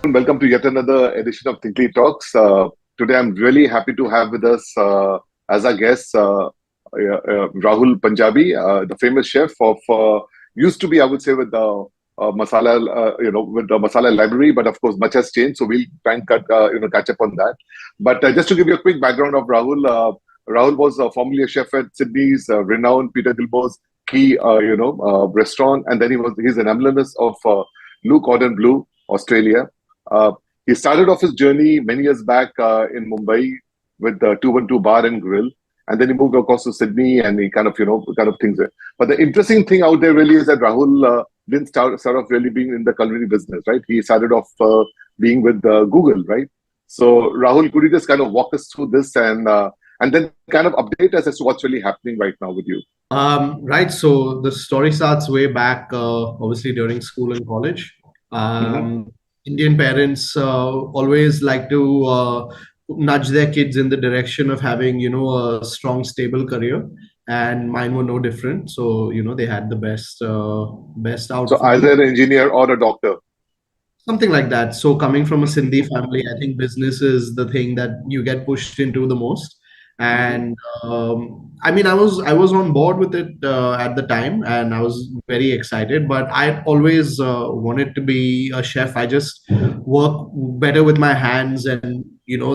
and welcome to yet another edition of Thinkly Talks. Today, I'm really happy to have with us as our guest Rahul Punjabi, the famous chef of used to be, I would say, with the masala, with the masala library, but of course, much has changed. So we'll try and catch up on that. But just to give you a quick background of Rahul, Rahul was formerly a chef at Sydney's renowned Peter Gilmore's Quay, restaurant, and then he's an alumnus of Cordon Bleu, Australia. He started off his journey many years back in Mumbai with the 212 Bar and Grill, and then he moved across to Sydney, and he kind of things. But the interesting thing out there really is that Rahul didn't start off really being in the culinary business, right? He started off being with Google, right? So Rahul, could you just kind of walk us through this and then kind of update us as to what's really happening right now with you? Right. So the story starts way back, obviously during school and college. Indian parents always like to nudge their kids in the direction of having, a strong, stable career. And mine were no different. So, they had the best out So for me. either an engineer or a doctor. Something like that. So coming from a Sindhi family, I think business is the thing that you get pushed into the most. And I mean, I was on board with it at the time, and I was very excited. But I always wanted to be a chef. I just work better with my hands, and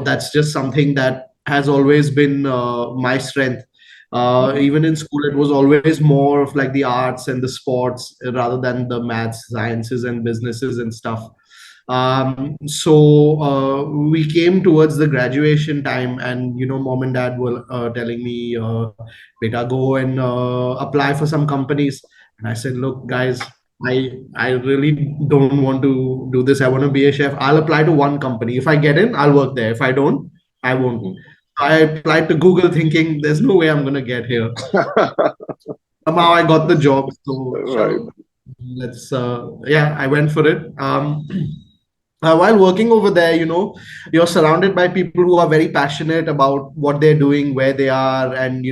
that's just something that has always been my strength. Even in school, it was always more of like the arts and the sports rather than the maths, sciences, and businesses and stuff. So we came towards the graduation time, and mom and dad were telling me, "Beta, go and apply for some companies." And I said, "Look, guys, I really don't want to do this. I want to be a chef. I'll apply to one company. If I get in, I'll work there. If I don't, I won't." I applied to Google thinking there's no way I'm gonna get here. Somehow I got the job. So Right. let's yeah, I went for it. While working over there, you're surrounded by people who are very passionate about what they're doing, where they are, and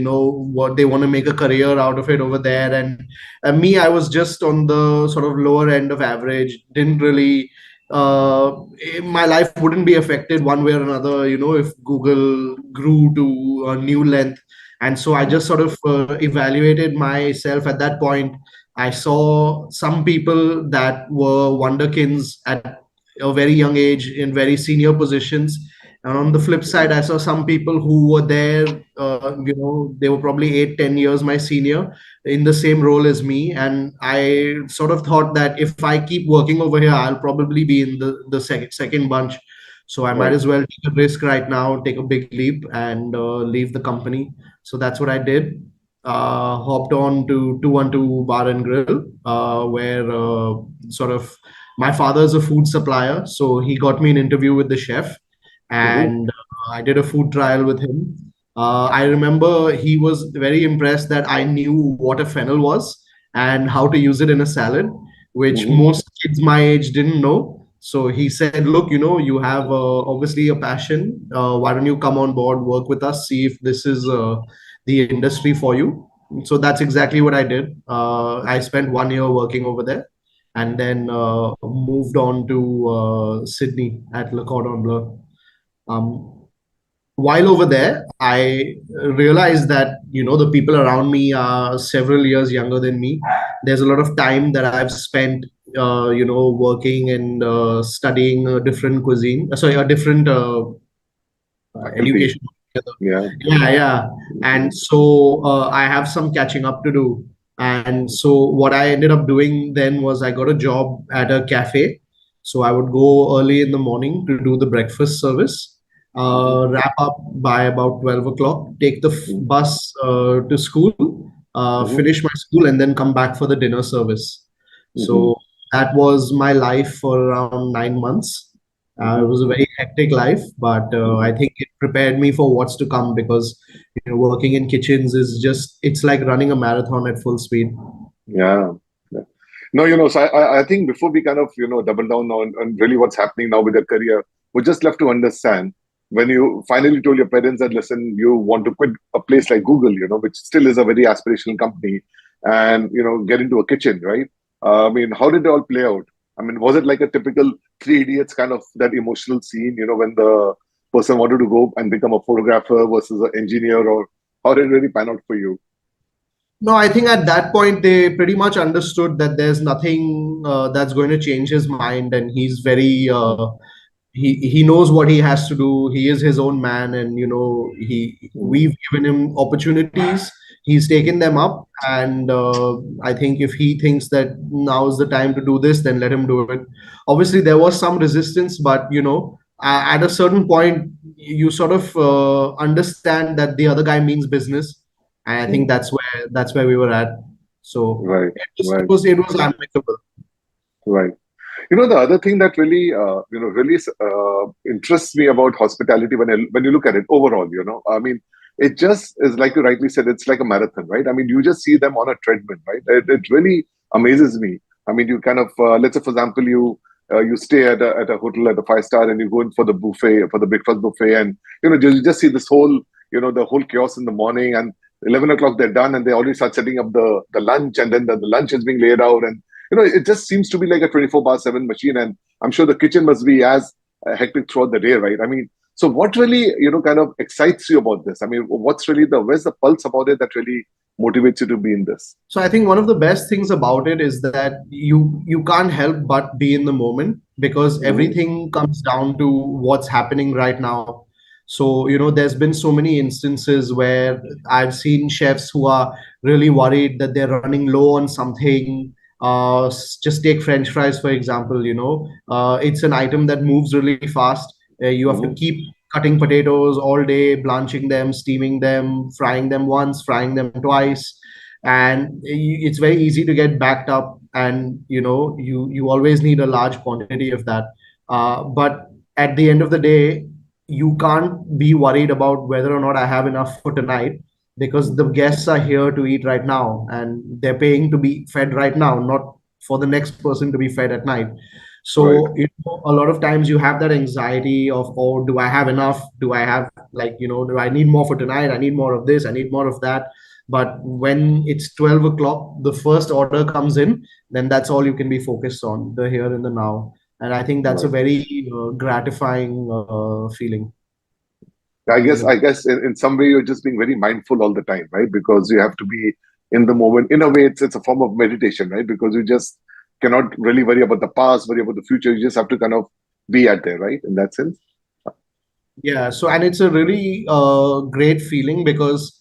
what they want to make a career out of it over there. And me, I was just on the sort of lower end of average. Didn't really, my life wouldn't be affected one way or another, if Google grew to a new length. And so I just sort of evaluated myself at that point. I saw some people that were wonderkins at a very young age in very senior positions. And on the flip side, I saw some people who were there, they were probably 8, 10 years my senior in the same role as me. And I sort of thought that if I keep working over here, I'll probably be in the second bunch. So I might as well take a risk right now, take a big leap and leave the company. So that's what I did. Hopped on to 212 Bar and Grill, where sort of my father is a food supplier, so he got me an interview with the chef, and I did a food trial with him. I remember he was very impressed that I knew what a fennel was and how to use it in a salad, which most kids my age didn't know. So he said, "Look, you have obviously a passion. Why don't you come on board, work with us, see if this is the industry for you?" So that's exactly what I did. I spent 1 year working over there, and then moved on to Sydney at Le Cordon Bleu. Um, while over there, I realized that the people around me are several years younger than me. There's a lot of time that I've spent, working and studying a different cuisine. Sorry, a different education. Yeah. Yeah. And so I have some catching up to do. And so what I ended up doing then was I got a job at a cafe. So I would go early in the morning to do the breakfast service, wrap up by about 12 o'clock, take the bus to school, finish my school, and then come back for the dinner service. So that was my life for around 9 months. It was a very hectic life, but I think it prepared me for what's to come because working in kitchens is it's like running a marathon at full speed. Yeah. Yeah. No, so I think before we kind of, double down on really what's happening now with your career, we just love to understand when you finally told your parents that, listen, you want to quit a place like Google, which still is a very aspirational company, and, get into a kitchen, right? I mean, how did it all play out? I mean, was it like a typical Three Idiots kind of that emotional scene, when the person wanted to go and become a photographer versus an engineer, or how did it really pan out for you? No, I think at that point they pretty much understood that there's nothing that's going to change his mind, and he's very Mm, he knows what he has to do. He is his own man, and he mm, we've given him opportunities. He's taken them up, and I think if he thinks that now is the time to do this, then let him do it. Obviously, there was some resistance, but at a certain point, you sort of understand that the other guy means business, and I think mm. that's where we were at. So Right, it was it right, was it was amicable. right. The other thing that really, really interests me about hospitality when you look at it overall, I mean, it just is like you rightly said, it's like a marathon, right? I mean, you just see them on a treadmill, right? It really amazes me. I mean, you kind of, let's say, for example, you stay at a hotel at a five-star, and you go in for the buffet, for the breakfast buffet, and you just see this whole, the whole chaos in the morning, and 11 o'clock they're done, and they already start setting up the lunch, and then the lunch is being laid out, and it just seems to be like a 24/7 machine. And I'm sure the kitchen must be as hectic throughout the day, right? I mean, so what really, kind of excites you about this? I mean, where's the pulse about it that really motivates you to be in this? So I think one of the best things about it is that you can't help but be in the moment, because Hmm. everything comes down to what's happening right now. So there's been so many instances where I've seen chefs who are really worried that they're running low on something. Just take French fries for example. It's an item that moves really fast. You have to Hmm. keep cutting potatoes all day, blanching them, steaming them, frying them once, frying them twice, and it's very easy to get backed up, and you always need a large quantity of that. But at the end of the day, you can't be worried about whether or not I have enough for tonight, because the Hmm. guests are here to eat right now, and they're paying to be fed right now, not for the next person to be fed at night. Right, So a lot of times you have that anxiety of, oh, do I have enough? Do I have, like, do I need more for tonight? I need more of this, I need more of that. But when it's 12 o'clock, the first order comes in, then that's all you can be focused on, the here and the now. And I think that's a right. very gratifying feeling. I guess in some way you're just being very mindful all the time, right? Because you have to be in the moment. In a way, it's a form of meditation, right? Because you just cannot really worry about the past, worry about the future. You just have to kind of be at there, right? In that sense. Yeah. So, and it's a really great feeling, because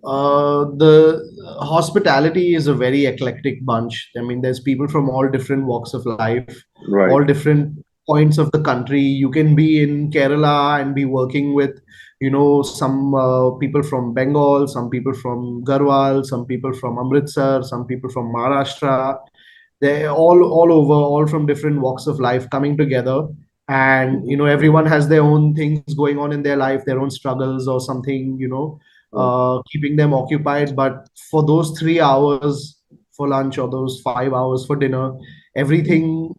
the hospitality is a very eclectic bunch. I mean, there's people from all different walks of life, Right. all different points of the country. You can be in Kerala and be working with, some people from Bengal, some people from Garhwal, some people from Amritsar, some people from Maharashtra. They're all over, all from different walks of life coming together. And Hmm. everyone has their own things going on in their life, their own struggles or something, Right. keeping them occupied. But for those 3 hours for lunch, or those 5 hours for dinner, everything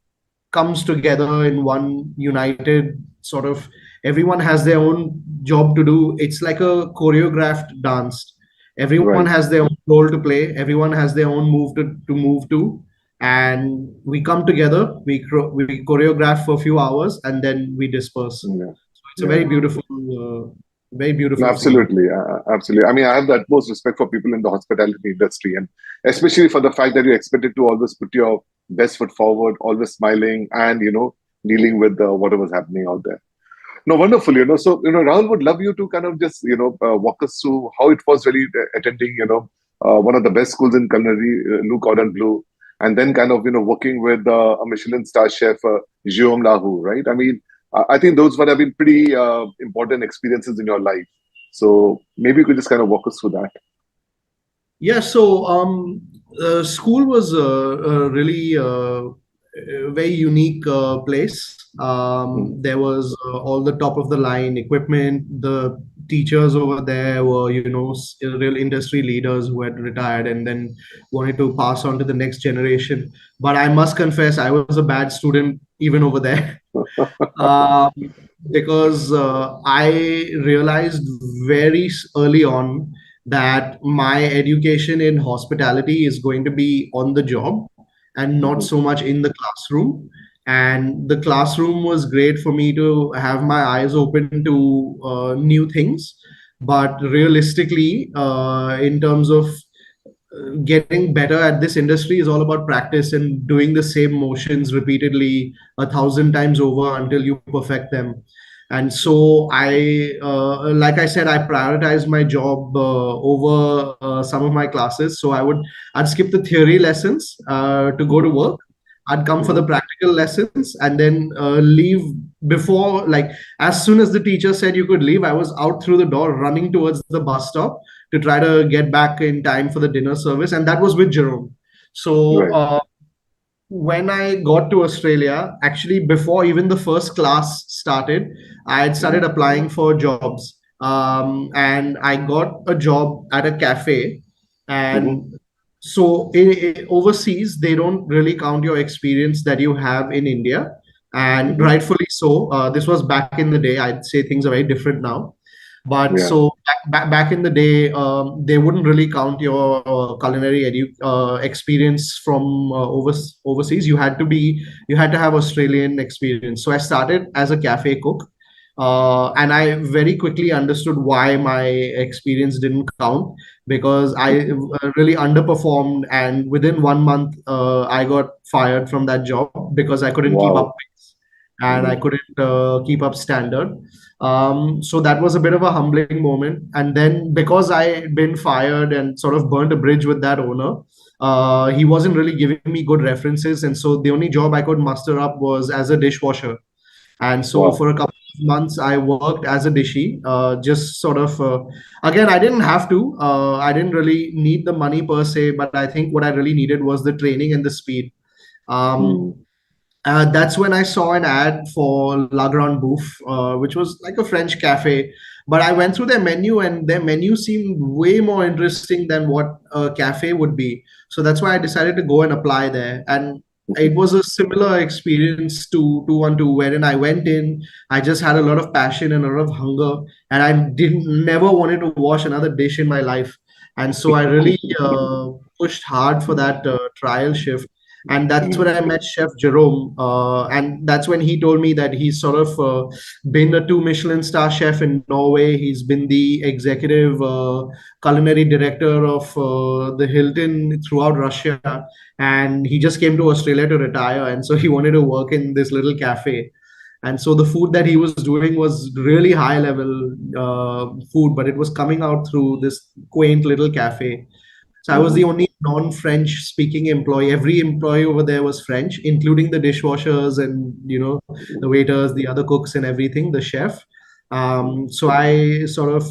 comes together in one united sort of, everyone has their own job to do. It's like a choreographed dance. Everyone Right. has their own role to play, everyone has their own move to move to, and we come together, we choreograph for a few hours, and then we disperse. Yeah. So it's a Yeah. very No, beautiful feeling. absolutely, absolutely. I mean, I have the utmost respect for people in the hospitality industry, and especially for the fact that you're expected to always put your best foot forward, always smiling, and dealing with whatever's happening out there. No, wonderful. So Rahul would love you to kind of just walk us through how it was really attending one of the best schools in culinary, Cordon Bleu, and then kind of working with a Michelin-star chef, Guillaume Lahu, right? I mean, I think those would have been pretty important experiences in your life. So maybe you could just kind of walk us through that. Yeah, so school was a really a very unique place. Mm, There was all the top of the line equipment. The teachers over there were, real industry leaders who had retired and then wanted to pass on to the next generation. But I must confess, I was a bad student even over there. um, because I realized very early on that my education in hospitality is going to be on the job and not mhm, so much in the classroom. and the classroom was great for me to have my eyes open to new things. But realistically, in terms of getting better at this industry is all about practice and doing the same motions repeatedly 1,000 times over until you perfect them. And so like I said, I prioritized my job over some of my classes. So I'd skip the theory lessons to go to Mm-hmm. work. I'd come for the Mm-hmm. practical lessons and then leave before, like, as soon as the teacher said you could leave, I was out through the door running towards the bus stop to try to get back in time for the dinner service, and that was with Jerome. So Right. when I got to Australia, actually before even the first class started, I had started Mm-hmm. applying for jobs, and I got a job at a cafe. Mm-hmm. And so overseas, they don't really count your experience that you have in India, and Mm-hmm. rightfully so. This was back in the day. I'd say things are very different now. But Yeah. so back in the day, they wouldn't really count your culinary experience from overseas. You had to have Australian experience. So I started as a cafe cook, and I very quickly understood why my experience didn't count, because I really underperformed, and within 1 month, I got fired from that job because I couldn't keep up Wow. pace and I Mm-hmm. couldn't keep up standard. So that was a bit of a humbling moment. And then because I had been fired and sort of burned a bridge with that owner, he wasn't really giving me good references. And so the only job I could muster up was as a dishwasher. And so Wow. for a couple of months, I worked as a dishy, just sort of, again, I didn't have to. I didn't really need the money per se, but I think what I really needed was the training and the speed. Um, Mm-hmm. that's when I saw an ad for La Grande Bouffe, which was like a French cafe. But I went through their menu, and their menu seemed way more interesting than what a cafe would be. So that's why I decided to go and apply there. And it was a similar experience to 212, wherein I went in, I just had a lot of passion and a lot of hunger, and I didn't never wanted to wash another dish in my life. And so I really pushed hard for that trial shift, and that's when I met Chef Jerome, and that's when he told me that he's sort of been a two Michelin star chef in Norway. He's been the executive culinary director of the Hilton throughout Russia, and he just came to Australia to retire, and so he wanted to work in this little cafe. And so the food that he was doing was really high level food, but it was coming out through this quaint little cafe. So I was the Mm-hmm. only non-French speaking employee. Every employee over there was French, including the dishwashers and the waiters, the other cooks, and everything. The chef. So I sort of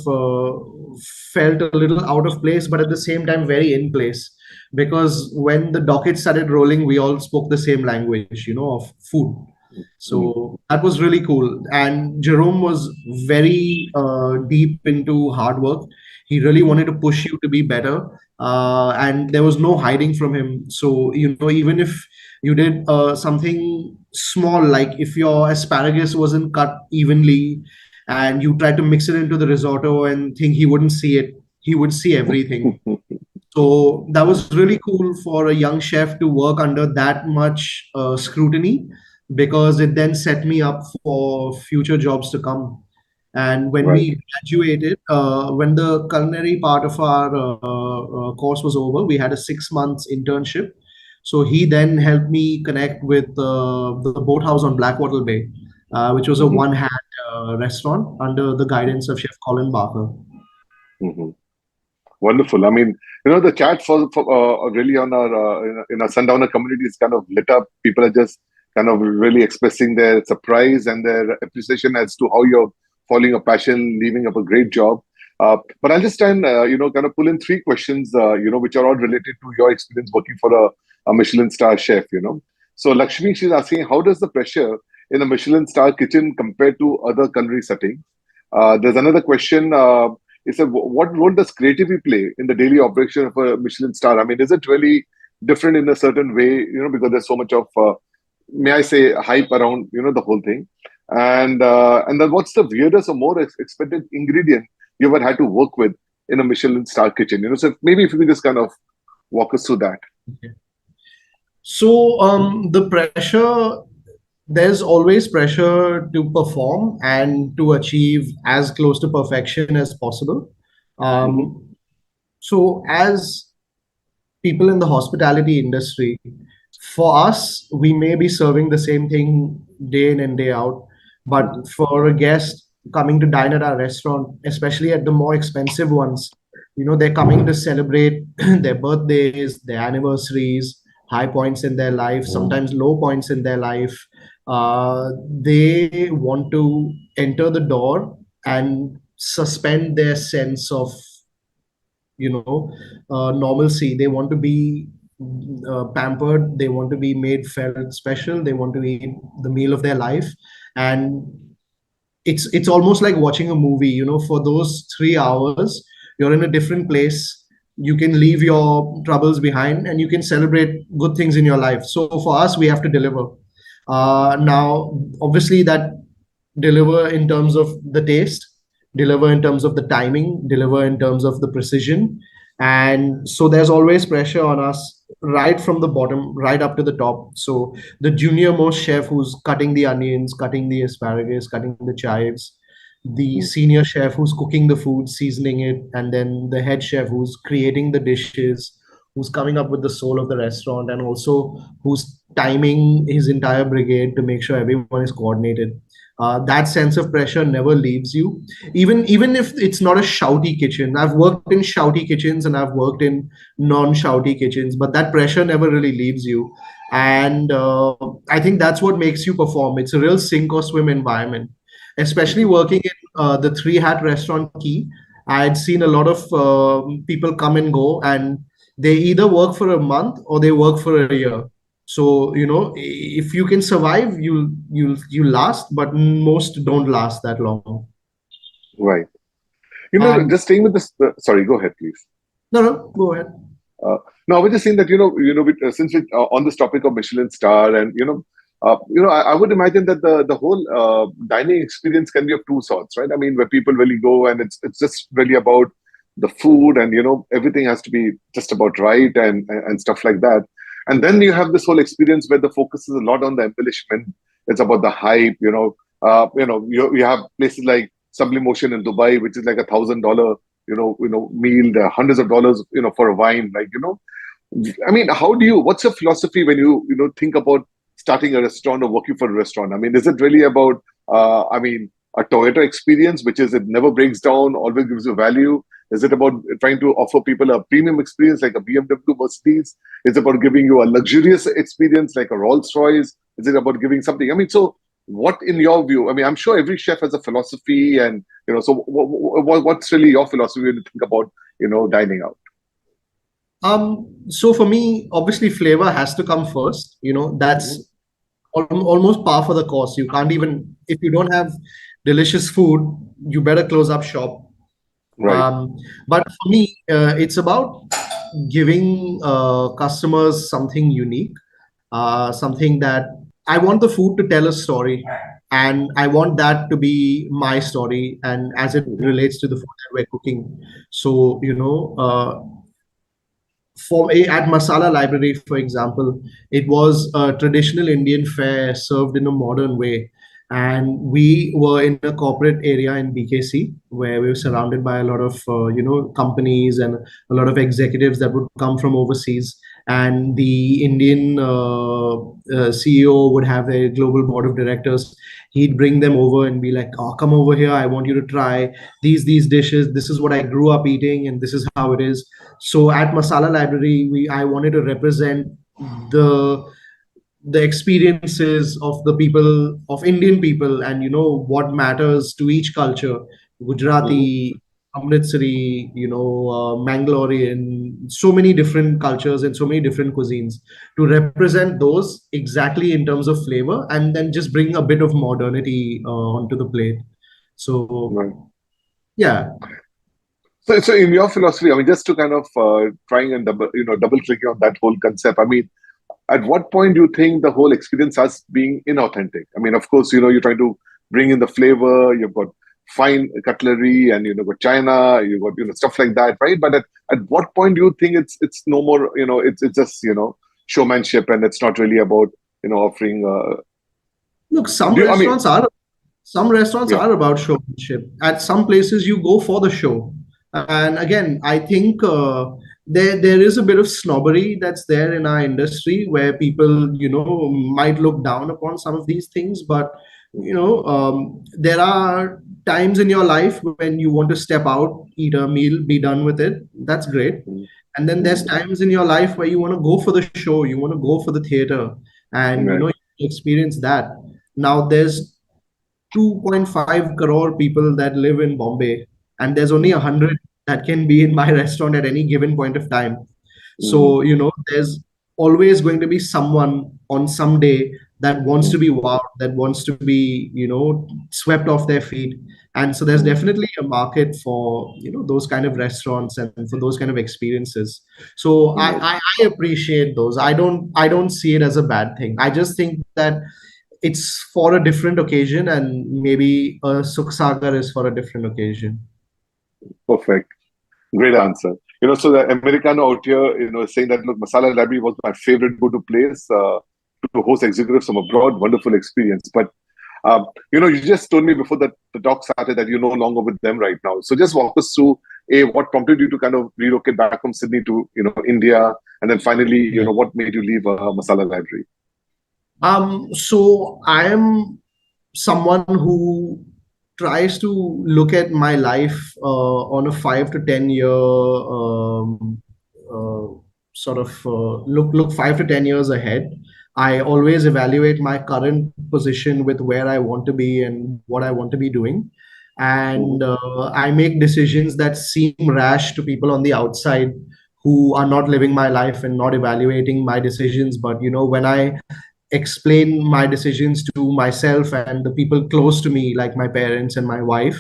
felt a little out of place, but at the same time very in place, because when the docket started rolling, we all spoke the same language, of food. Mm-hmm. So that was really cool. And Jerome was very deep into hard work. He really wanted to push you to be better, and there was no hiding from him. So even if you did something small, like if your asparagus wasn't cut evenly, and you tried to mix it into the risotto and think he wouldn't see it, he would see everything. So that was really cool for a young chef to work under that much scrutiny, because it then set me up for future jobs to come. And when Right. we graduated, when the culinary part of our course was over, we had a 6 months internship. So he then helped me connect with the boathouse on Blackwattle Bay, which was a Mm-hmm. one-hat restaurant under the guidance of Chef Colin Barker. Mm-hmm. Wonderful. I mean, the chat for really on our in our sundowner community is kind of lit up. People are just kind of really expressing their surprise and their appreciation as to how you're following a passion, leaving up a great job. But I'll just try and kind of pull in three questions, which are all related to your experience working for a Michelin star chef. So Lakshmi, she's asking, how does the pressure in a Michelin star kitchen compare to other culinary settings? There's another question. Is what role does creativity play in the daily operation of a Michelin star? I mean, is it really different in a certain way, because there's so much of, may I say, hype around, the whole thing. And then what's the weirdest or more expected ingredient you ever had to work with in a Michelin star kitchen? So maybe if you could just kind of walk us through that. So the pressure there's always pressure to perform and to achieve as close to perfection as possible. Hmm. So as people in the hospitality industry, for us, we may be serving the same thing day in and day out. But Hmm. for a guest coming to dine at our restaurant, especially at the more expensive ones, they're coming to celebrate their birthdays, their anniversaries, high points in their life, sometimes low points in their life. They want to enter the door and suspend their sense of normalcy. They want to be pampered. They want to be made felt special. They want to eat the meal of their life, and it's almost like watching a movie. For those 3 hours, you're in a different place. You can leave your troubles behind, and you can celebrate good things in your life. So for us, we have to deliver. Now, obviously, that deliver in terms of the taste, deliver in terms of the timing, deliver in terms of the precision. And so there's always pressure on us right from the bottom, right up to the top. So the junior most chef who's cutting the onions, cutting the asparagus, cutting the chives, the senior chef who's cooking the food, seasoning it, and then the head chef who's creating the dishes, who's coming up with the soul of the restaurant, and also who's timing his entire brigade to make sure everyone is coordinated. That sense of pressure never leaves you, even if it's not a shouty kitchen. I've worked in shouty kitchens and I've worked in non-shouty kitchens, but that pressure never really leaves you. And I think that's what makes you perform. It's a real sink or swim environment, especially Hmm. working in the three hat restaurant Quay. I had seen a lot of people come and go, and they either work for a month or they work for a year. So if you can survive, you last, but most don't last that long. Right. And Just staying with this. Sorry, go ahead, please. no, no, go ahead. Uh, no, I was just saying that since we on this topic of Michelin-star, and I would imagine that the whole dining experience can be of two sorts, right? I mean, where people really go, and it's just really about the food, and everything has to be just about right, and stuff like that. And then you have this whole experience where the focus is a lot on the embellishment. It's about the hype. You have places like Sublimotion in Dubai, which is like $1,000 meal, the hundreds of dollars, for a wine. Like, I mean, what's your philosophy when you think about starting a restaurant or working for a restaurant? I mean, is it really about, a Toyota experience, which is it never breaks down, always gives you value? Is it about trying to offer people a premium experience like a BMW, Mercedes? Is it about giving you a luxurious experience like a Rolls Royce? Is it about giving something? I mean, so what, in your view? I mean, I'm sure every chef has a philosophy, and so what's really your philosophy when you think about dining out? So for me, obviously, flavor has to come first. Hmm. That's almost par for the course. You can't even, if you don't have delicious food, you better close up shop. Right. But for me, it's about giving customers something unique, something that I want the food to tell a story, and I want that to be my story, and as it Hmm. relates to the food that we're cooking. So, at Masala Library, for example, it was a traditional Indian fare served in a modern way. And we were in a corporate area in BKC where we were surrounded by a lot of companies and a lot of executives that would come from overseas. And the Indian CEO would have a global board of directors. He'd bring them over and be like, "Oh, come over here! I want you to try these dishes. This is what I grew up eating, and this is how it is." So at Masala Library, we I wanted to represent the the experiences of the people of Indian people, and what matters to each culture. Hmm. Gujarati, Amritsari, Mangalorean, so many different cultures and so many different cuisines, to represent those exactly in terms of flavor, and then just bring a bit of modernity onto the plate. So Right. yeah. So in your philosophy, I mean, just to kind of trying and double clicking on that whole concept. I mean, at what point do you think the whole experience starts being inauthentic? I mean, of course, you're trying to bring in the flavor. You've got fine cutlery, and got china. You've got stuff like that, right? But at what point do you think it's no more? It's just showmanship, and it's not really about offering. Look, Do you, I mean, some restaurants yeah. are about showmanship. At some places, you go for the show. And again, I think there is a bit of snobbery that's there in our industry where people, might look down upon some of these things. But there are times in your life when you want to step out, eat a meal, be done with it. That's great. And then there's Mm-hmm. times in your life where you want to go for the show, you want to go for the theater, and Right. experience that. Now there's 2.5 crore people that live in Bombay, and there's only 100 that can be in my restaurant at any given point of time. Mm-hmm. So, there's always going to be someone on some day that wants to be wowed, that wants to be, swept off their feet. And so there's definitely a market for, those kind of restaurants and for those kind of experiences. So Right. I appreciate those. I don't see it as a bad thing. I just think that it's for a different occasion, and maybe a Sukh Sagar is for a different occasion. Perfect. Great answer. So the Americano out here, is saying that, look, Masala Library was my favorite go-to place to host executives from abroad. Wonderful experience. But, you just told me before that the talk started that you're no longer with them right now. So just walk us through, what prompted you to kind of relocate back from Sydney to, India. And then finally, what made you leave Masala Library? So I am someone who tries to look at my life on a 5 to 10 year sort of look 5 to 10 years ahead. I always evaluate my current position with where I want to be and what I want to be doing, Mm-hmm. and I make decisions that seem rash to people on the outside who are not living my life and not evaluating my decisions. But when I explain my decisions to myself and the people close to me, like my parents and my wife,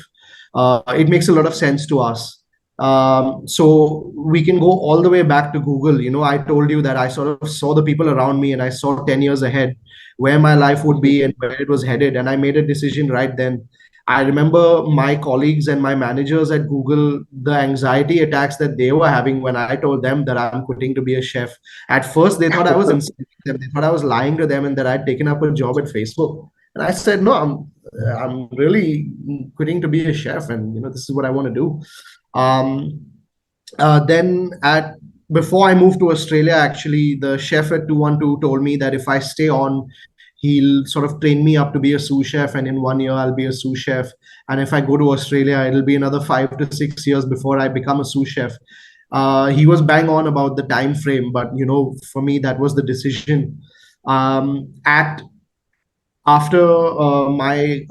it makes a lot of sense to us. So we can go all the way back to Google. I told you that I sort of saw the people around me and I saw 10 years ahead where my life would be and where it was headed. And I made a decision right then. I remember my colleagues and my managers at Google, the anxiety attacks that they were having when I told them that I'm quitting to be a chef. At first, they thought I was insane them. They thought I was lying to them and that I'd taken up a job at Facebook. And I said, no, I'm really quitting to be a chef, and this is what I want to do. Um, then at Before I moved to Australia, actually, the chef at 212 told me that if I stay on, he'll sort of train me up to be a sous chef, and in 1 year I'll be a sous chef. And if I go to Australia, it'll be another 5 to 6 years before I become a sous chef. He was bang on about the time frame, but for me that was the decision. At After my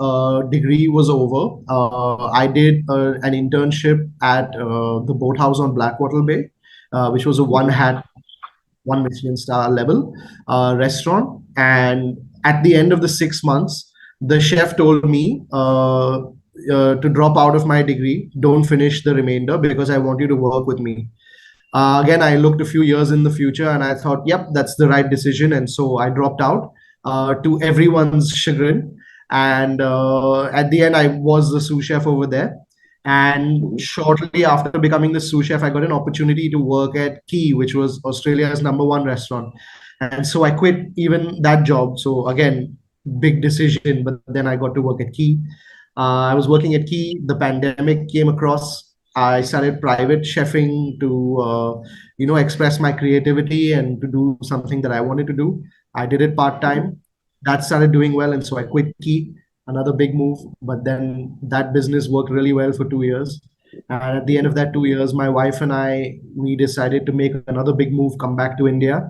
degree was over, I did an internship at the boathouse on Blackwattle Bay, which was a one Michelin-star level restaurant. And at the end of the 6 months, the chef told me to drop out of my degree, don't finish the remainder because I want you to work with me. Again, I looked a few years in the future and I thought, yep, that's the right decision. And so I dropped out to everyone's chagrin. And at the end, I was the sous chef over there. And Mm-hmm. shortly after becoming the sous chef, I got an opportunity to work at Quay, which was Australia's #1 restaurant. And so I quit even that job. So again, big decision. But then I got to work at Quay. I was working at Key. The pandemic came across. I started private chefing to, express my creativity and to do something that I wanted to do. I did it part time. That started doing well, and so I quit Key. Another big move, but then that business worked really well for 2 years. And at the end of that 2 years, my wife and I we decided to make another big move, come back to India.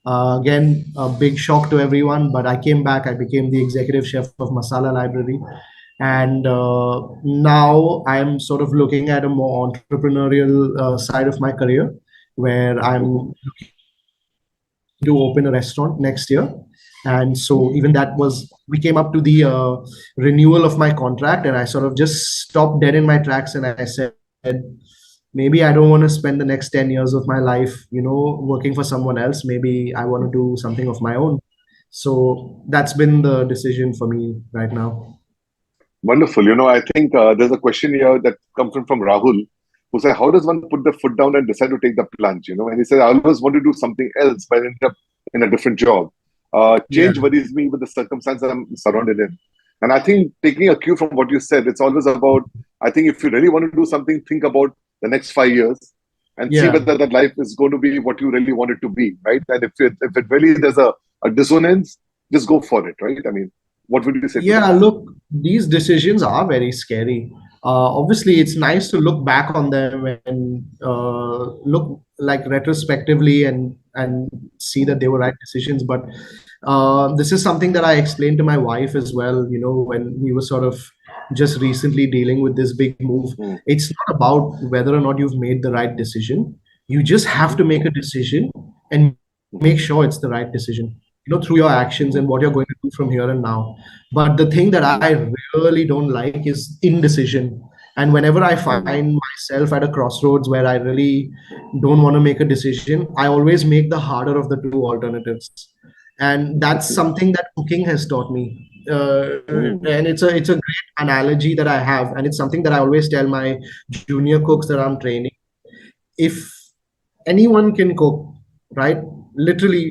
Again, a big shock to everyone, but I came back. I became the executive chef of Masala Library. And now I'm sort of looking at a more entrepreneurial side of my career where Mm-hmm. I'm to open a restaurant next year. And so even that was, we came up to the renewal of my contract, and I sort of just stopped dead in my tracks and I said, maybe I don't want to spend the next 10 years of my life, working for someone else. Maybe I want to do something of my own. So that's been the decision for me right now. Wonderful. I think there's a question here that comes from Rahul, who said, how does one put the foot down and decide to take the plunge? And he said, I always want to do something else, but I ended up in a different job. Yeah. Change worries me with the circumstances I'm surrounded in. And I think taking a cue from what you said, it's always about, I think if you really want to do something, think about the next 5 years and see Yeah. whether that life is going to be what you really want it to be, right? And if it really there's a dissonance, just go for it, right? I mean, what would you say to that? Yeah, look, these decisions are very scary. Obviously, it's nice to look back on them and look like retrospectively and see that Mm, they were right decisions. But this is something that I explained to my wife as well. You know, when we were sort of just recently dealing with this big move, mm, it's not about whether or not you've made the right decision. You just have mhm, to make a decision and make mhm, sure it's the right decision. You know, through your actions mhm, and what you're going to do from here and now. But the thing that mhm, I really don't like is indecision. And whenever I mhm, find myself at a crossroads where I really don't want to make a decision, I always make the harder of the two alternatives. And that's mhm, something that cooking has taught me. mhm, And it's a great analogy that I have, and it's something that I always tell my junior cooks that I'm training. If anyone can cook, right? Literally,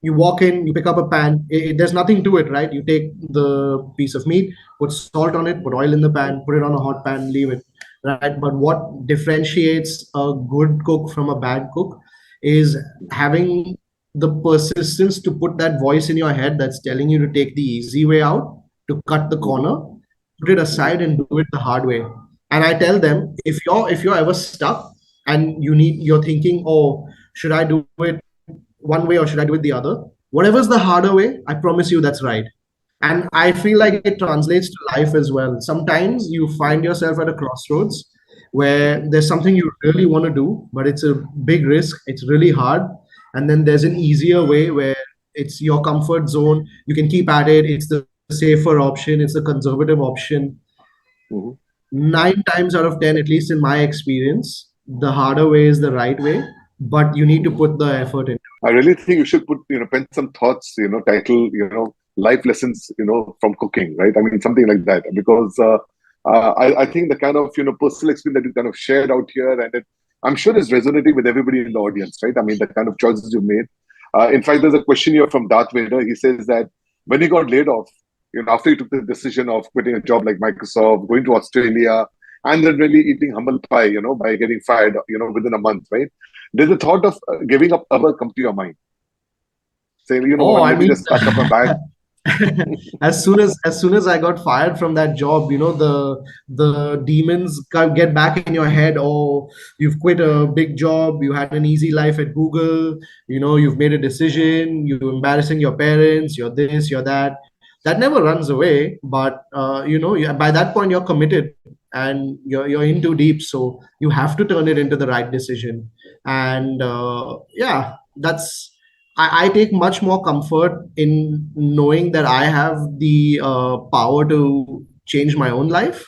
you walk in, you pick up a pan. There's nothing to it, right? You take the piece of meat, put salt on it, put oil in the pan, put it on a hot pan, leave it, right? But what differentiates a good cook from a bad cook is having the persistence to put that voice in your head that's telling you to take the easy way out, to cut the mhm, corner, put it mhm, aside and do it the hard way. And I tell them, if you're ever stuck and you're thinking, oh, should I do it one way or should I do it the other? Whatever's the harder way, I promise you that's right. And I feel like it translates to life as well. Sometimes you find yourself at a crossroads where there's something you really want to do, but it's a big risk, it's really hard. And then there's an easier way where it's your comfort zone. You can keep at it. It's the safer option, it's the conservative option. mhm. 9 times out of 10, at least in my experience, the harder way is the right way, but you need to put the effort in. I really think you should put, pen some thoughts, title, life lessons, from cooking, right? I mean, something like that, because I think the kind of, personal experience that you kind of shared out here, and I'm sure it's resonating with everybody in the audience, right? I mean, the kind of choices you made. In fact, there's a question here from Darth Vader. He says that when he got laid off, after he took the decision of quitting a job like Microsoft, going to Australia, and then really eating humble pie, by getting fired, within a month, right? Did the thought of giving up ever come to your mind? Say, Oh, I let me mean, just pack up my bag. as soon as I got fired from that job, the demons get back in your head. Oh, you've quit a big job, you had an easy life at Google, you've made a decision, you're embarrassing your parents, you're this, you're that. That never runs away, but by that point you're committed and you're in too deep, so you have to turn it into the right decision. And yeah, I take much more comfort in knowing that I have the power to change my own life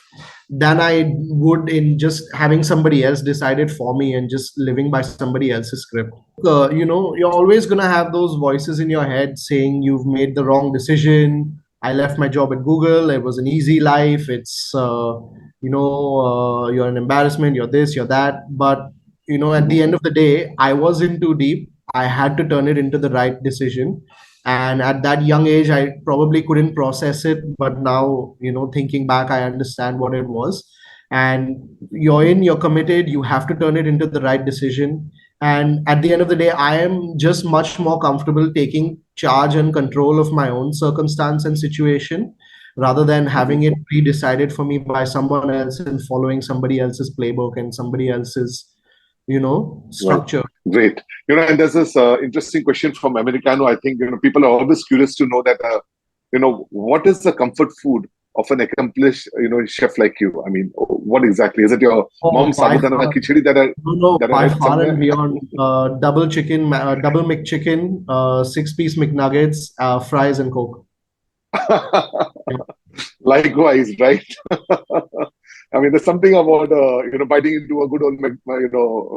than I would in just having somebody else decide it for me and just living by somebody else's script. You're always going to have those voices in your head saying you've made the wrong decision. I left my job at Google. It was an easy life. You're an embarrassment. You're this, you're that. But, at the Mhm, end of the day, I was in too deep. I had to turn it into the right decision. And at that young age, I probably couldn't process it. But now, thinking back, I understand what it was. And you're committed, you have to turn it into the right decision. And at the end of the day, I am just much more comfortable taking charge and control of my own circumstance and situation rather than mhm. having it pre-decided for me by someone else and following somebody else's playbook and somebody else's Right. structure. Great. And there's this interesting question from Americano. I think, people are always curious to know that, what is the comfort food of an accomplished, chef like you? I mean, what exactly? Is it your Oh, mom's sabudana khichdi that no, I by read far and somewhere? beyond. Double chicken, double McChicken, 6-piece McNuggets, fries, and Coke. Yeah. Likewise, right? I mean, there's something about biting into a good old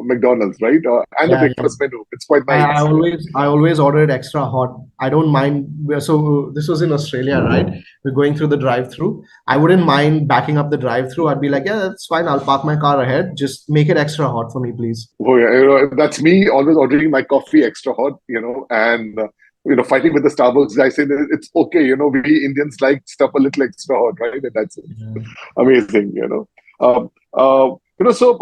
McDonald's, right? And the Yeah, yeah. breakfast menu. It's quite I, I nice. always I always order it extra hot. I don't mind. So this was in Australia, right? We're going through the drive-through. I wouldn't mind backing up the drive-through. I'd be like, yeah, that's fine. I'll park my car ahead. Just make it extra hot for me, please. Oh, yeah, that's me always ordering my coffee extra hot, and fighting with the Starbucks guy, saying that it's okay. We Indians like stuff a little extra hot, right? And that's Yeah. amazing. Um, so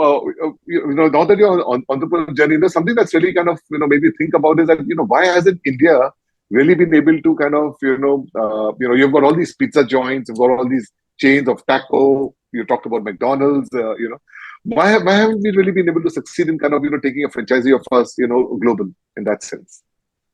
now that you're on entrepreneur journey, something that's really kind of made me think about is that why hasn't India really been able to kind of you've got all these pizza joints, you've got all these chains of taco. You talked about McDonald's. Why haven't we really been able to succeed in kind of taking a franchisee of us global in that sense?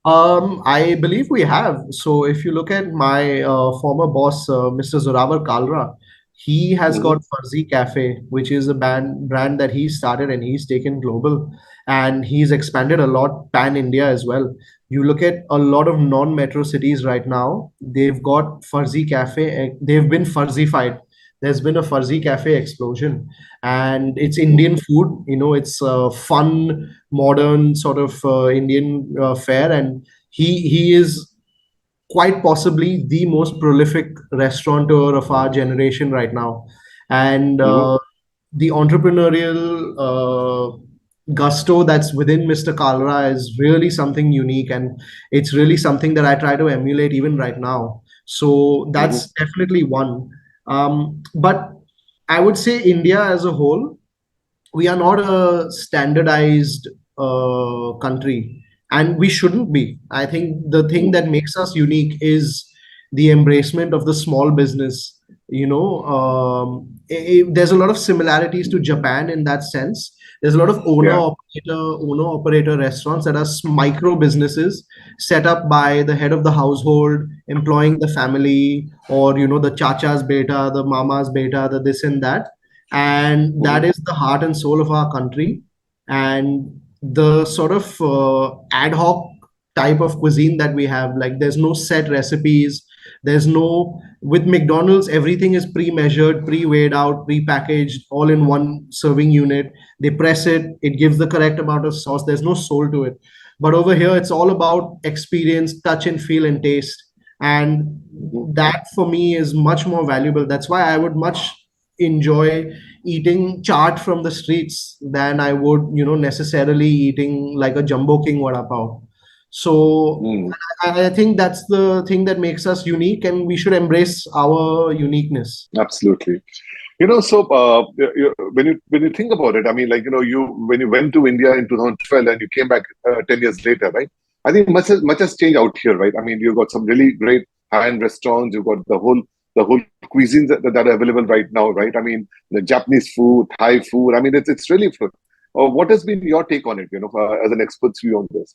I believe we have. So if you look at my former boss, Mr. Zorawar Kalra, he has Hmm. got Fuzzy Cafe, which is a brand that he started and he's taken global, and he's expanded a lot pan India as well. You look at a lot of non-metro cities right now, they've got Fuzzy Cafe, they've been fuzzified. There's been a Fuzzy Cafe explosion, and it's Indian food. It's fun, modern sort of Indian fare, and he is quite possibly the most prolific restaurateur of our generation right now. And Hmm. the entrepreneurial gusto that's within Mr. Kalra is really something unique, and it's really something that I try to emulate even right now. So Hmm. that's definitely one. But I would say India as a whole, we are not a standardized country, and we shouldn't be. I think the thing that makes us unique is the embracement of the small business. There's a lot of similarities to Japan in that sense. There's a lot of Yeah. owner operator restaurants that are micro businesses set up by the head of the household, employing the family, or the chacha's beta, the mama's beta, the this and that, and Hmm. that is the heart and soul of our country. And the sort of ad hoc type of cuisine that we have, like there's no set recipes, there's no, with McDonald's everything is pre-measured, pre-weighed out, pre-packaged, all in one serving unit. They press it, it gives the correct amount of sauce, there's no soul to it. But over here it's all about experience, touch and feel and taste, and Hmm. that for me is much more valuable. That's why I would much enjoy eating chaat from the streets than I would, necessarily eating like a Jumbo King vada pav. So Hmm. I think that's the thing that makes us unique, and we should embrace our uniqueness. Absolutely. So when you think about it, I mean, like you when you went to India in 2012 and you came back 10 years later, right? I think much has changed out here, right? I mean, you've got some really great high-end restaurants. You've got the whole cuisines that are available right now, right? I mean, the Japanese food, Thai food. I mean, it's really food. What has been your take on it? As an expert's view on this.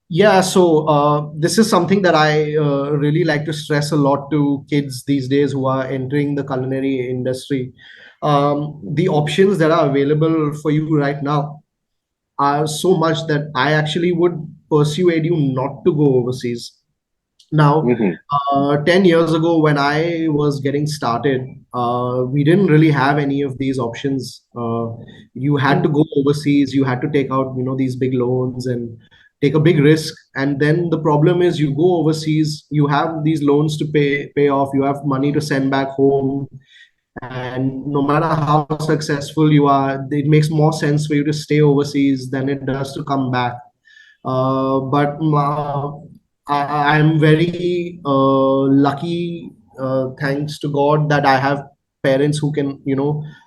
Yeah, so this is something that I really like to stress a lot to kids these days who are entering the culinary industry. The options that are available for you right now are so much that I actually would persuade you not to go overseas. Now, Hmm. 10 years ago, when I was getting started, we didn't really have any of these options. You had to go overseas, you had to take out, these big loans and take a big risk. And then the problem is you go overseas, you have these loans to pay off, you have money to send back home. And no matter how successful you are, it makes more sense for you to stay overseas than it does to come back. But I'm very lucky, thanks to God, that I have parents who can,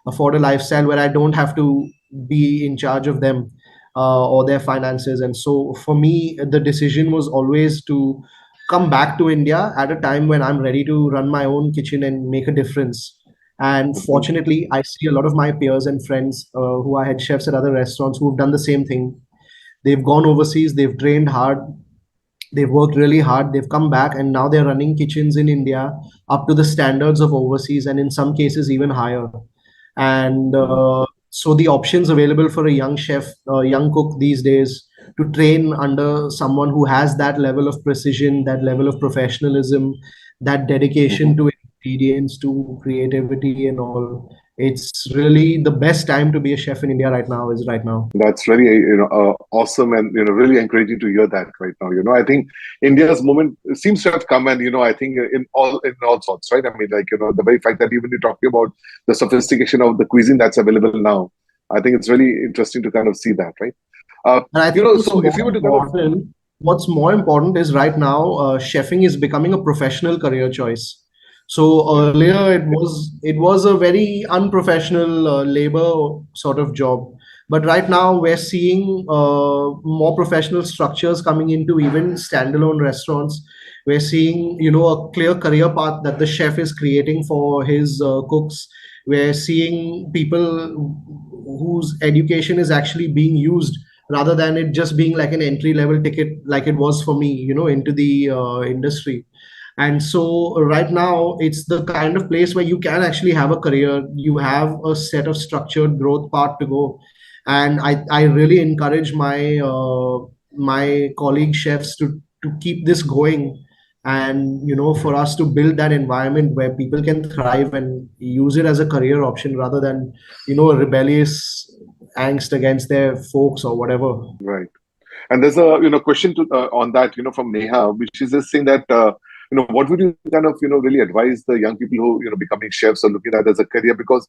afford a lifestyle where I don't have to be in charge of them or their finances. And so for me, the decision was always to come back to India at a time when I'm ready to run my own kitchen and make a difference. And Hmm. fortunately, I see a lot of my peers and friends who are head chefs at other restaurants who've done the same thing. They've gone overseas, they've trained hard, they've worked really hard, they've come back, and now they're running kitchens in India up to the standards of overseas, and in some cases, even higher. And Hmm. so the options available for a young chef, young cook these days to train under someone who has that level of precision, that level of professionalism, that dedication Hmm. to ingredients, to creativity, and all. It's really the best time to be a chef in India right now, is right now. That's really awesome, and really encouraging to hear that right now. I think India's moment seems to have come, and I think in all sorts, right? I mean, like the very fact that even you're talking about the sophistication of the cuisine that's available now, I think it's really interesting to kind of see that, right? And I think what's So if more you were to kind of important, what's more important is right now, chefing is becoming a professional career choice. So Yeah. earlier it was a very unprofessional labor sort of job, but right now we're seeing more professional structures coming into even standalone restaurants. We're seeing, a clear career path that the chef is creating for his cooks. We're seeing people whose education is actually being used rather than it just being like an entry level ticket like it was for me, into the industry. And so right now it's the kind of place where you can actually have a career, you have a set of structured growth path to go. And I really encourage my colleague chefs to keep this going, and for us to build that environment where people can thrive and use it as a career option rather than a rebellious angst against their folks or whatever. Right. And there's a question to on that from Neha, which is just saying that what would you kind of really advise the young people who becoming chefs or looking at it as a career, because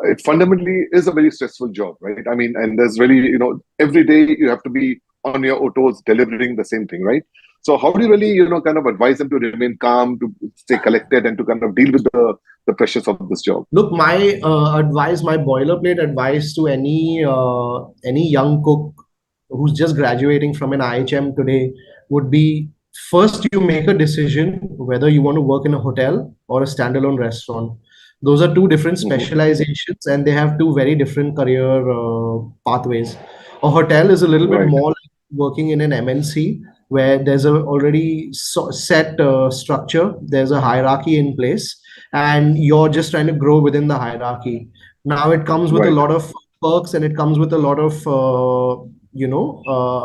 it fundamentally is a very stressful job, right? I mean, and there's really every day you have to be on your toes delivering the same thing, right? So how do you really kind of advise them to remain calm, to stay collected, and to kind of deal with the pressures of this job? Look, my advice, my boilerplate advice to any young cook who's just graduating from an IHM today would be: first, you make a decision whether you want to work in a hotel or a standalone restaurant. Those are two different Hmm. specializations, and they have two very different career pathways. A hotel is a little bit Right. more like working in an MNC, where there's a already set structure, there's a hierarchy in place, and you're just trying to grow within the hierarchy. Now it comes with a Right. lot of perks, and it comes with a lot of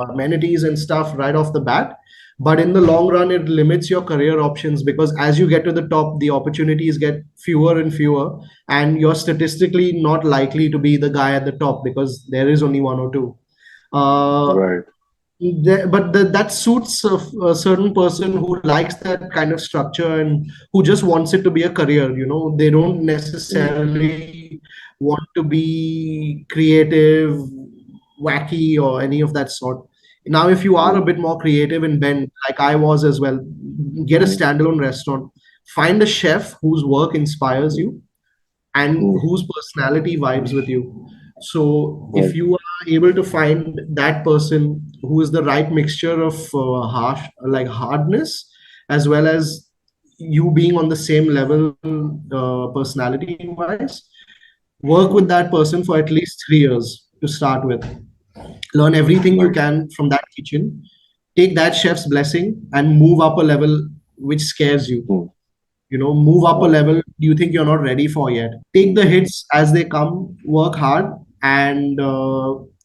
amenities and stuff right off the bat. But in the long run, it limits your career options, because as you get to the top, the opportunities get fewer and fewer, and you're statistically not likely to be the guy at the top because there is only one or two. Uh, Right. that suits a certain person who likes that kind of structure and who just wants it to be a career. They don't Mm. necessarily want to be creative, wacky, or any of that sort. Now, if you are a Mm. bit more creative and bent, like I was as well, get a Mm. standalone restaurant, find a chef whose work inspires you and Mm. whose personality vibes with you. So if Right. you are able to find that person who is the right mixture of like hardness, as well as you being on the same level personality wise, work with Mm. that person for at least 3 years to start with. Learn everything you Right. can from that kitchen. Take that chef's blessing and move up a level which scares you. Mm. Move up a Right. level you think you're not ready for yet. Take the hits as they come, work hard, and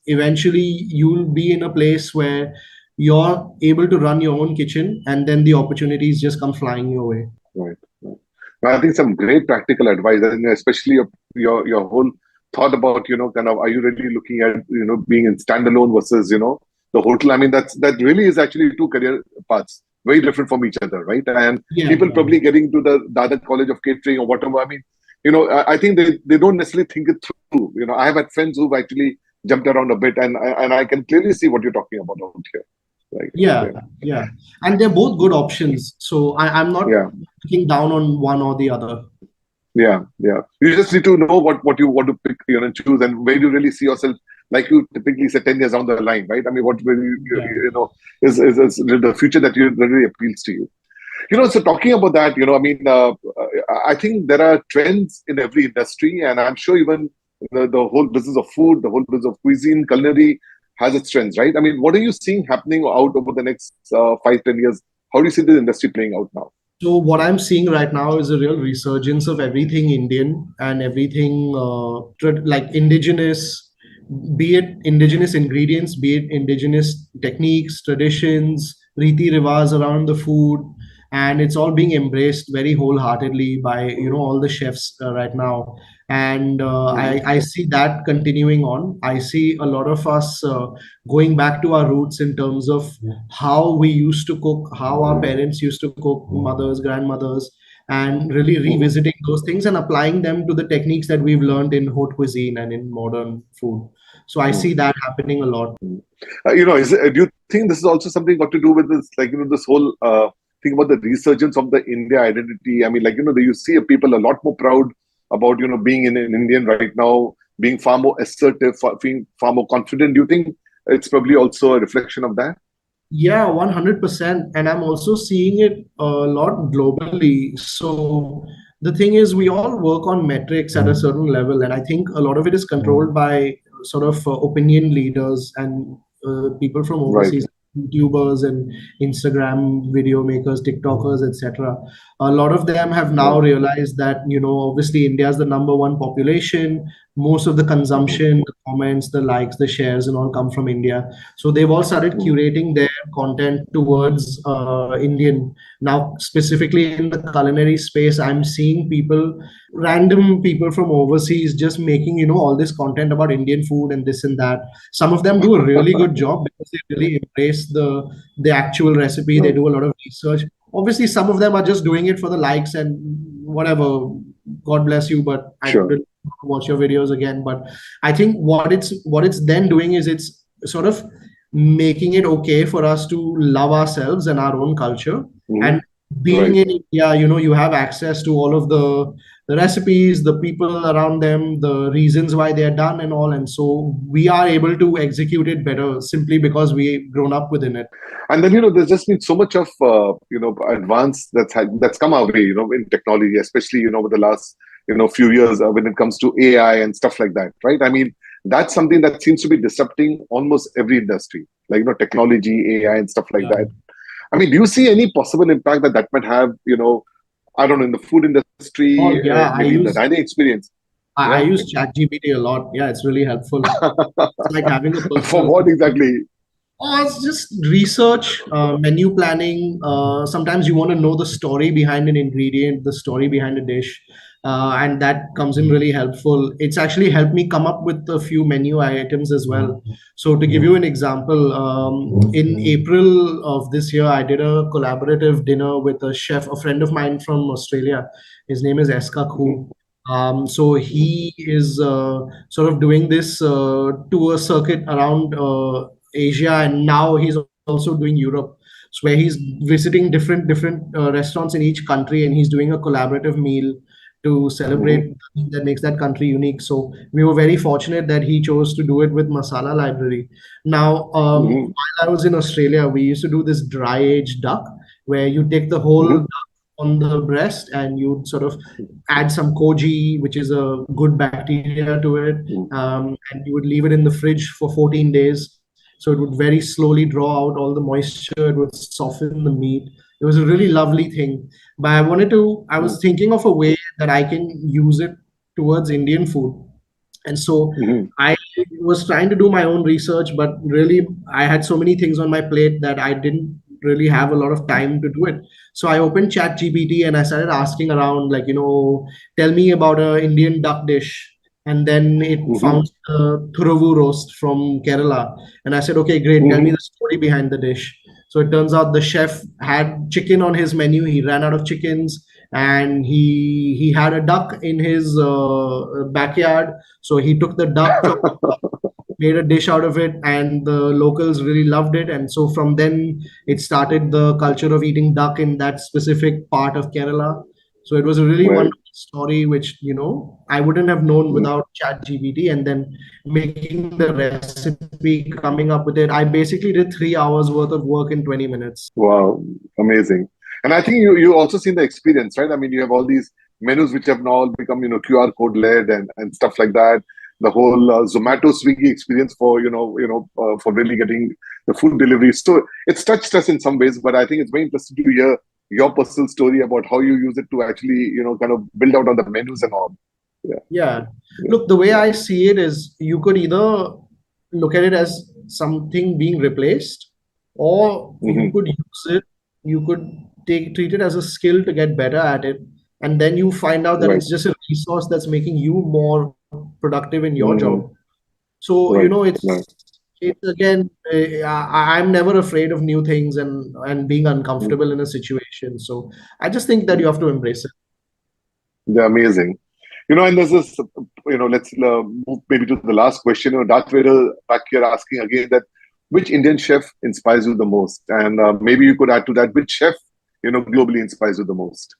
eventually you'll be in a place where you're able to run your own kitchen, and then the opportunities just come flying your way. Right. Right. Well, I think some great practical advice, and especially your whole thought about kind of, are you really looking at being in standalone versus the hotel? I mean, that really is actually two career paths, very different from each other, right? And Yeah, people probably getting to the other college of catering or whatever. I mean, I think they don't necessarily think it through. I have had friends who've actually jumped around a bit, and I can clearly see what you're talking about out here. Right. yeah, Yeah. yeah. And they're both good options. So I'm not Yeah. looking down on one or the other. Yeah, yeah. You just need to know what you want to pick, choose, and where you really see yourself, like you typically say, 10 years down the line, right? I mean, what will Yeah. is the future that really appeals to you. So talking about that, I mean, I think there are trends in every industry, and I'm sure even the whole business of food, the whole business of cuisine, culinary has its trends, right? I mean, what are you seeing happening out over the next 5, 10 years? How do you see the industry playing out now? So what I'm seeing right now is a real resurgence of everything Indian and everything like indigenous, be it indigenous ingredients, be it indigenous techniques, traditions, riti rivas around the food, and it's all being embraced very wholeheartedly by all the chefs right now. And Hmm. I see that continuing on. I see a lot of us going back to our roots in terms of how we used to cook, how our parents used to cook, mothers, grandmothers. and really Mhm. revisiting those things and applying them to the techniques that we've learned in haute cuisine and in modern food. So I see Mhm. that happening a lot. Do you think this is also something got to do with this, like, this whole thing about the resurgence of the India identity? I mean, like, you see people a lot more proud about, being in an Indian right now, being far more assertive, being far more confident. Do you think it's probably also a reflection of that? Yeah, 100%. And I'm also seeing it a lot globally. So the thing is, we all work on metrics at a certain level. And I think a lot of it is controlled by sort of opinion leaders and people from Right. overseas, YouTubers and Instagram video makers, TikTokers, etc. A lot of them have now Right. realized that, obviously India is the number one population. Most of the Mhm. consumption, the comments, the likes, the shares, and all come from India. So they've all started Mhm. curating their content towards Indian. Now, specifically in the culinary space, I'm seeing random people from overseas, just making, all this content about Indian food and this and that. Some of them do a really good job because they really embrace the actual recipe. They Right. do a lot of research. Obviously, some of them are just doing it for the likes and whatever. God bless you, but I Sure. will watch your videos again. But I think what it's then doing is it's sort of making it okay for us to love ourselves and our own culture. Mhm. And being Right. in India, you have access to all of the recipes, the people around them, the reasons why they are done and all. And so we are able to execute it better simply because we've grown up within it. And then, there's just been so much of advance that's come our way, in technology, especially, over the last few years, when it comes to AI and stuff like that, right? I mean, that's something that seems to be disrupting almost every industry, like, technology, AI, and stuff like Yeah. that. I mean, do you see any possible impact that might have, I don't know, in the food Oh industry, yeah, I maybe in the use dining experience? I Yeah. use ChatGPT a lot. Yeah, it's really helpful. It's like having a For personal what exactly? Oh, it's just research, menu planning. Sometimes you want to know the story behind an ingredient, the story behind a dish, and that comes in really helpful. It's actually helped me come up with a few menu items as well. So, to give you an example, in April of this year, I did a collaborative dinner with a chef, a friend of mine from Australia. His name is Eska Hmm. Khu. So he is sort of doing this tour circuit around Asia, and now he's also doing Europe. So where he's visiting different restaurants in each country, and he's doing a collaborative meal to celebrate Hmm. the thing that makes that country unique. So we were very fortunate that he chose to do it with Masala Library. Now, Hmm. while I was in Australia, we used to do this dry aged duck, where you take the whole Hmm. duck on the breast and you sort of add some koji, which is a good bacteria to it, and you would leave it in the fridge for 14 days. So it would very slowly draw out all the moisture. It would soften the meat. It was a really lovely thing. But I was thinking of a way that I can use it towards Indian food. And so Hmm. I was trying to do my own research, but really I had so many things on my plate that I didn't really have a lot of time to do it. So I opened Chat GPT and I started asking around, like, tell me about a Indian duck dish. And then it Hmm. found Thuravu roast from Kerala. And I said, okay, great, tell me Hmm. the story behind the dish. So it turns out the chef had chicken on his menu. He ran out of chickens, and he had a duck in his backyard. So he took the duck, made a dish out of it, and the locals really loved it. And so from then, it started the culture of eating duck in that specific part of Kerala. So it was a really Right. wonderful story, which I wouldn't have known Mm. without ChatGPT. And then making the recipe, coming up with it, I basically did 3 hours worth of work in 20 minutes. Wow, amazing. And I think you also seen the experience, right? I mean, you have all these menus which have now all become, QR code led and stuff like that. The whole Zomato Swiggy experience for for really getting the food delivery. So it's touched us in some ways, but I think it's very interesting to hear your personal story about how you use it to actually kind of build out on the menus and all. Yeah, Yeah. yeah, Look, the way yeah. I see it is you could either look at it as something being replaced, or you Hmm. could use it, you could treat it as a skill to get better at it. And then you find out that Right. it's just a resource that's making you more productive in your Hmm. job. So, Right. Right. it's again, I'm never afraid of new things and being uncomfortable in a situation. So I just think that you have to embrace it. They're amazing. And there's this, let's move maybe to the last question. Darth Vader back here asking again that which Indian chef inspires you the most? And maybe you could add to that, which chef, globally inspires you the most?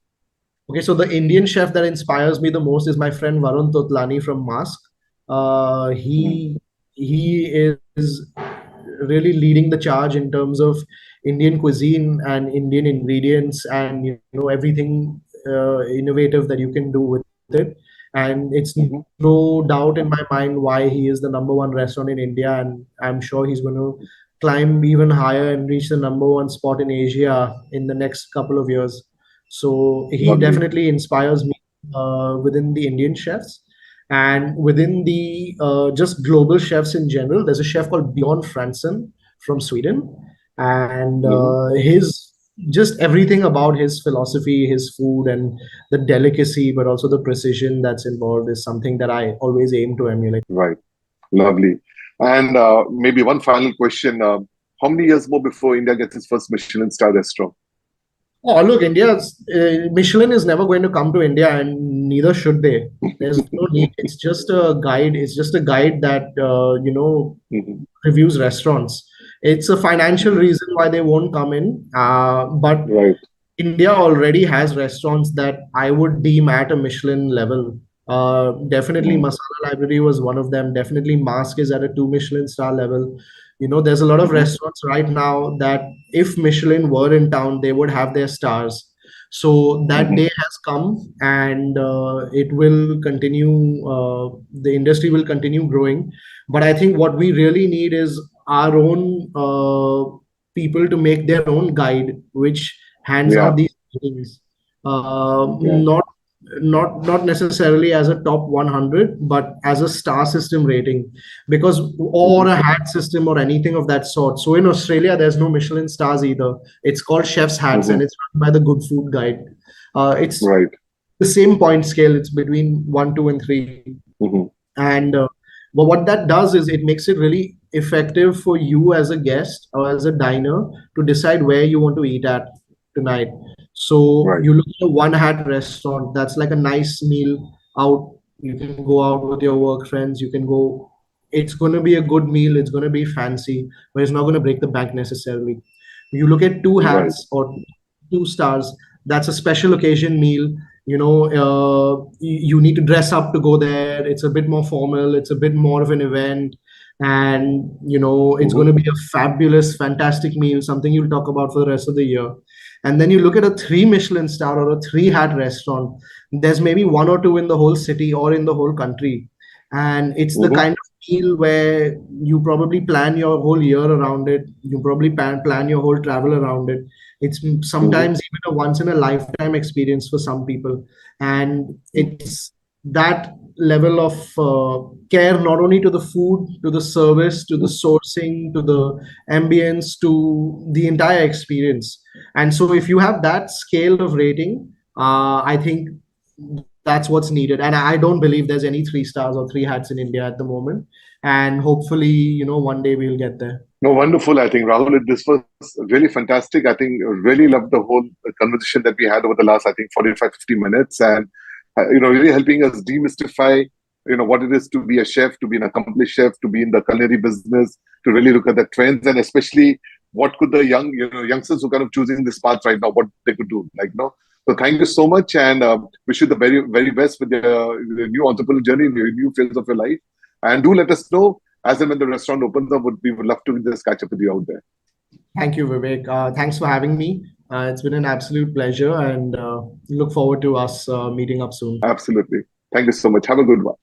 Okay, so the Indian chef that inspires me the most is my friend Varun Totlani from Mask. Mm. He is really leading the charge in terms of Indian cuisine and Indian ingredients and everything innovative that you can do with it. And it's Mhm. no doubt in my mind why he is the number one restaurant in India, and I'm sure he's going to climb even higher and reach the number one spot in Asia in the next couple of years. So he Lovely. definitely inspires me within the Indian chefs. And within the just global chefs in general, there's a chef called Bjorn Franson from Sweden, and Mhm. his just everything about his philosophy, his food, and the delicacy, but also the precision that's involved is something that I always aim to emulate. Right. Lovely. And maybe one final question. How many years more before India gets its first Michelin-star restaurant? Oh, look, Michelin is never going to come to India, and neither should they. There's no need. It's just a guide. It's just a guide that Mhm. reviews restaurants. It's a financial Mhm. reason why they won't come in. But Right. India already has restaurants that I would deem at a Michelin level. Definitely, Mm. Masala Library was one of them. Definitely, Mask is at a two Michelin star level. There's a lot of Mhm. restaurants right now that if Michelin were in town, they would have their stars. So that day Mhm. has come, and it will continue. The industry will continue growing. But I think what we really need is our own people to make their own guide, which hands out Yeah. these ratings. Yeah. Not necessarily as a top 100, but as a star system rating, because or Mhm. a hat system or anything of that sort. So in Australia, there's no Michelin stars either. It's called Chef's Hats, and Mhm. it's run by the Good Food Guide. It's Right. the same point scale. It's between one, two, and three. Mhm. And but what that does is it makes it really effective for you as a guest or as a diner to decide where you want to eat at tonight. So Right. you look at a one hat restaurant, that's like a nice meal out. You can go out with your work friends, you can go, it's going to be a good meal, it's going to be fancy, but it's not going to break the bank necessarily. You look at two Right. hats or two stars, that's a special occasion meal. You need to dress up to go there. It's a bit more formal, it's a bit more of an event, and it's going Mhm. to be a fabulous, fantastic meal, something you'll talk about for the rest of the year. And then you look at a three Michelin star or a three hat restaurant, there's maybe one or two in the whole city or in the whole country, and it's the Mhm. kind of meal where you probably plan your whole year around it, you probably plan your whole travel around it. It's Mhm. sometimes even a once in a lifetime experience for some people. And Mhm. it's that level of care, not only to the food, to the service, to the sourcing, to the ambience, to the entire experience. And so if you have that scale of rating, I think that's what's needed. And I don't believe there's any three stars or three hats in India at the moment. And hopefully, one day we'll get there. No, wonderful. I think Rahul, this was really fantastic. I think really loved the whole conversation that we had over the last, I think, 45, 50 minutes, and really helping us demystify, what it is to be a chef, to be an accomplished chef, to be in the culinary business, to really look at the trends, and especially what could the youngsters who kind of choosing this path right now, what they could do, So thank you so much, and wish you the very, very best with your new entrepreneurial journey, your new phase of your life, and do let us know as and when the restaurant opens up. We would love to just catch up with you out there. Thank you, Vivek. Thanks for having me. It's been an absolute pleasure, and look forward to us meeting up soon. Absolutely. Thank you so much. Have a good one.